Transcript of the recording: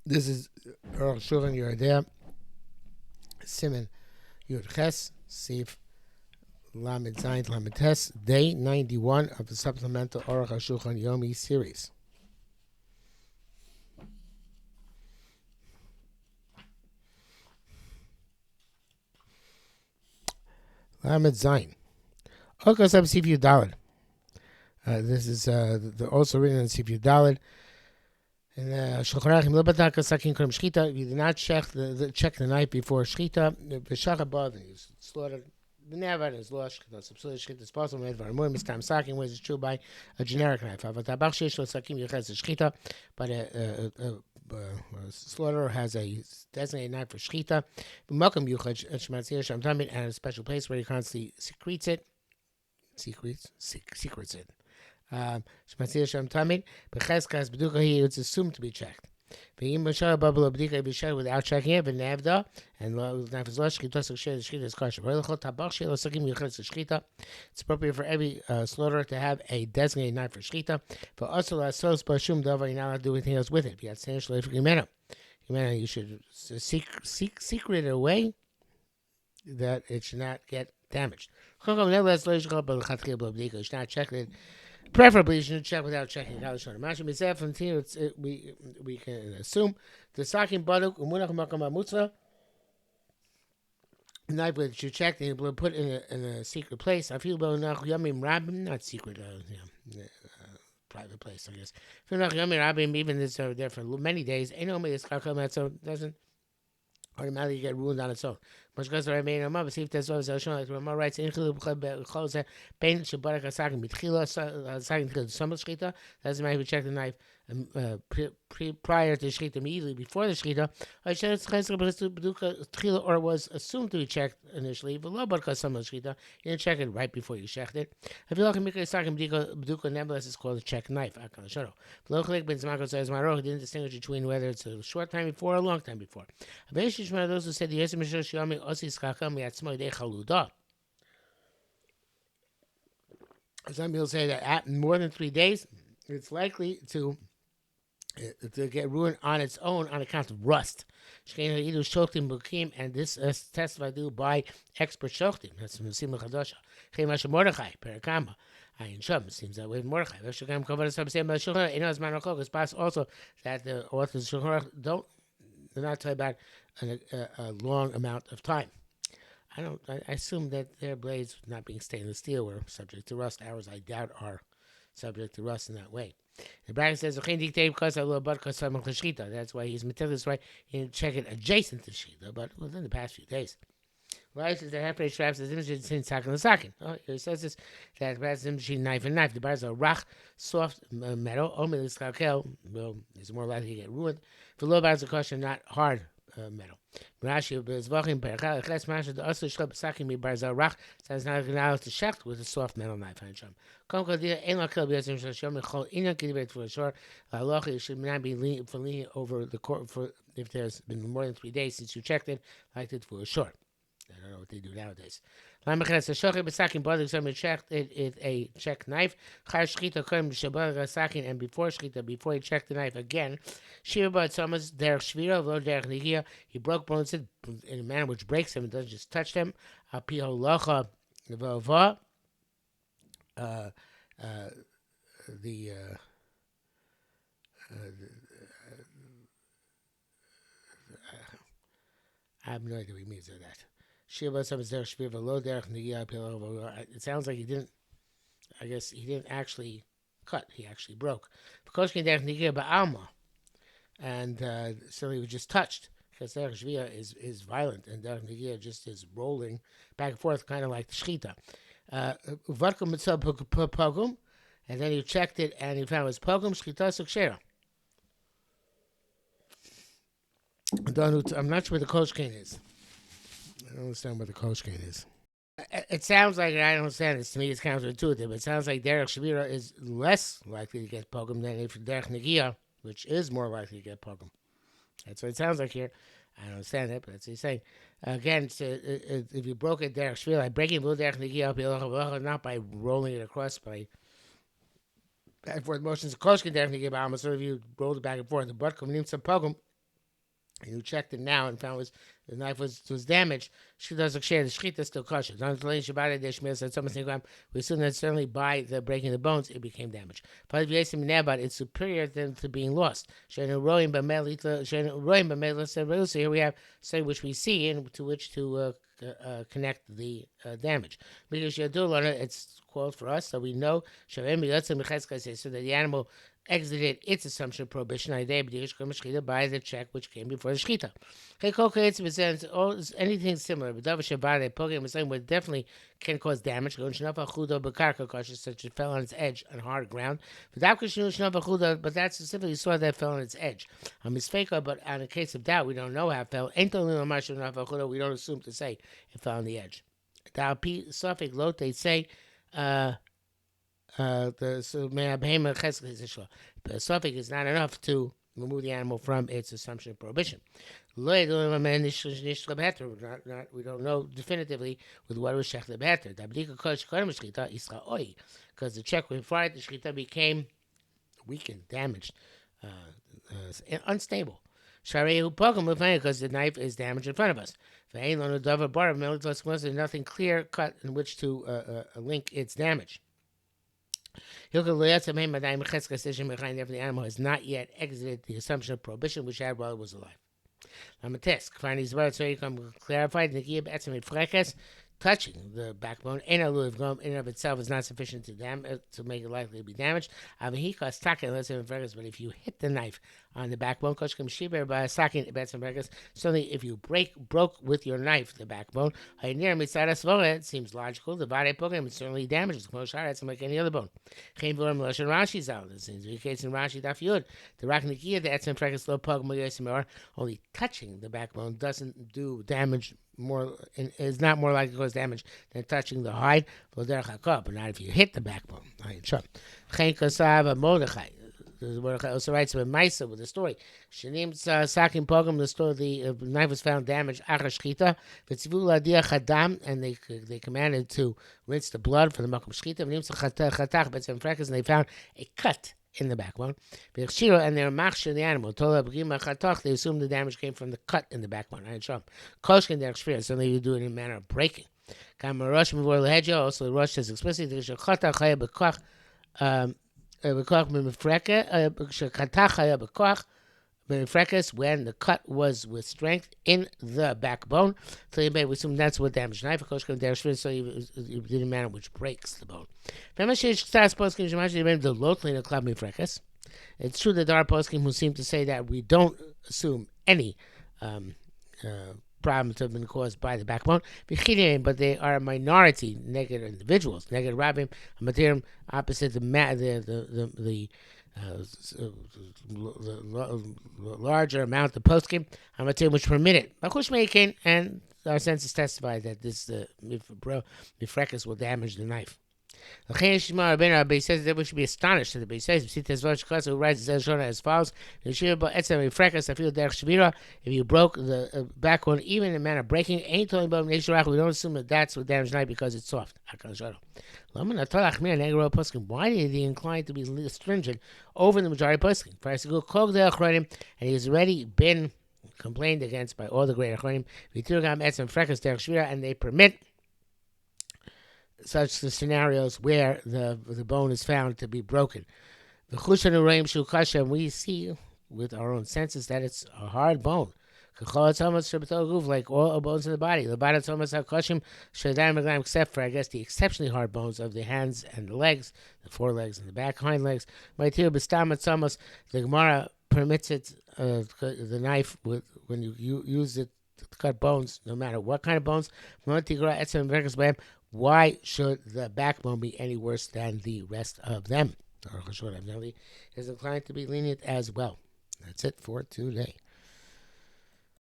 This is Arukh Shulchan Yeridea, Siman Yud Ches, Sif Lamed Zayin Lamed Tes, Day 91 of the Supplemental Arukh HaShulchan Yomi series. Lamed Zayin. Okos of Sif Yudalid. This is also written in Sif Yudalid. And if you did not check the night before Shchita, the Shachabad is slaughtered. The never is lost. Shchita is possible. Made by more mistam saking, which is true by a generic knife. But a slaughterer has a designated knife for Shchita. And a special place where he constantly secretes it. Secrets it. It's assumed to be checked. Without checking it, and it's appropriate for every slaughterer to have a designated knife for shchita. For also, you're not allowed to do anything else with it. You should secret it away that it should not get damaged. You should not check it. Preferably, you should check without checking. From here, we can assume the sakin baduk umunach makam amutza knife which you checked and you put in a secret place. I feel not secret, private place, I guess. Even this there for many days. So it doesn't automatically get ruined on its own. Doesn't matter if you check the knife prior to shchita, immediately before the shchita, or was assumed to be checked initially, you didn't check it right before you checked it. I feel like nevertheless is called a check knife. He didn't distinguish between whether it's a short time before or a long time before. Those who said the some people say that at more than 3 days, it's likely to get ruined on its own on account of rust. And this is testified by expert shoftim. That's from Simcha Chadasha. Mordechai, Perakama. Seems that way. Mordechai. It's possible also that the authors they're not talking about a long amount of time. I assume that their blades, not being stainless steel, were subject to rust. Ours, I doubt, are subject to rust in that way. The bracket says, that's why he's meticulous, right? He didn't check it adjacent to shchita, but within the past few days. Why is the half-page straps is image between sakin and sakin? He says this, that the brass is between knife and knife. The bar is a rach, soft metal. Only the well, it's more likely to get ruined. The low bar is a caution, not hard metal. Rashi bezvachim perchal ches masha the also shlep sakin mi barzel rach says not allowed to shecht with a soft metal knife. Kom kodia ein lakil b'yazim shloshom mechol inan kidibet for sure. Halacha should not be leaning over the court for if there's been more than 3 days since you checked it, like it for sure. I don't know what they do nowadays. Checked it a check knife. And before shchita, before he checked the knife again, he broke bones in a manner which breaks them and doesn't just touch them. I have no idea what he means by that. It sounds like he didn't. I guess he didn't actually cut. He actually broke. And so he was just touched. Because derech shvia is violent, and derech negia just is rolling back and forth, kind of like the shchita. And then he checked it, and he found it was pogum shchita sukshera. I'm not sure where the coach cane is. I don't understand what the coach cane is. It sounds like, I don't understand this, to me it's counterintuitive, but it sounds like derech shvira is less likely to get pogum than if derech negia, which is more likely to get pogum. That's what it sounds like here. I don't understand it, but that's what he's saying. Again, if you broke it derech shvira, like breaking blue derech negia, not by rolling it across, by back and forth motions. Koshkin derech negia, so if you rolled it back and forth, the butt coming in some pogum, and you checked it now and found the knife was damaged, she doesn't share the shechita still kosher. We assume that certainly by the breaking the bones, it became damaged. It's superior than to being lost. So here we have something which we see and to which to connect the damage. Because it's called for us, so we know so that the animal exited its assumption of prohibition by the check which came before the shechita. Anything similar, what definitely can cause damage, such as it fell on its edge on hard ground. But that specifically saw that fell on its edge. But on a case of doubt, we don't know how it fell. We don't assume to say it fell on the edge. They say the suffix is not enough to remove the animal from its assumption of prohibition. We don't know definitively with what was shech lebeter. Because the check before the shechita became weakened, damaged, unstable. Because the knife is damaged in front of us. There's nothing clear cut in which to link its damage. If the animal has not yet exited the assumption of prohibition which had while it was alive. Clarified touching the backbone in and of itself is not sufficient to make it likely to be damaged. But if you hit the knife on the backbone, certainly if you broke with your knife the backbone, it seems logical. The body program is certainly damages. It's like any other bone. Rashi this is the case in Rashi Daf Yud. The Raknikia, the etzem freckles low pug only touching the backbone doesn't do damage. Is not more likely to cause damage than touching the hide, but not if you hit the backbone. Mordechai also writes about Maisa with the story. Shanim Sakim Pogam, the story, the knife was found damaged, Achashchita, and they commanded to rinse the blood from the Makom Shchita, and they found a cut in the backbone. And they're machshir the animal. They assume the damage came from the cut in the backbone. So they do it in a manner of breaking. Also, the Rosh says explicitly, when the cut was with strength in the backbone. So we assume that's what damaged knife. So you did a manner which breaks the bone. It's true that there are poskim who seem to say that we don't assume any problems have been caused by the backbone, but they are a minority negative individuals. Negative rabbim, material opposite the larger amount of poskim, which permit it. And our senses testify that this mifrekas will damage the knife. Says that we should be astonished that the Beis says who writes as follows: if you broke the backbone, even in a manner of breaking, we don't assume that that's what damaged the knife because it's soft. Why is he inclined to be stringent over the majority of poskim? And he's already been complained against by all the great achronim. And they permit such the scenarios where the bone is found to be broken. We see with our own senses that it's a hard bone. Like all bones in the body. Except for, I guess, the exceptionally hard bones of the hands and the legs, the forelegs and the back hind legs. The Gemara permits it, the knife, when you use it to cut bones, no matter what kind of bones. Why should the backbone be any worse than the rest of them? Arukh is inclined to be lenient as well. That's it for today.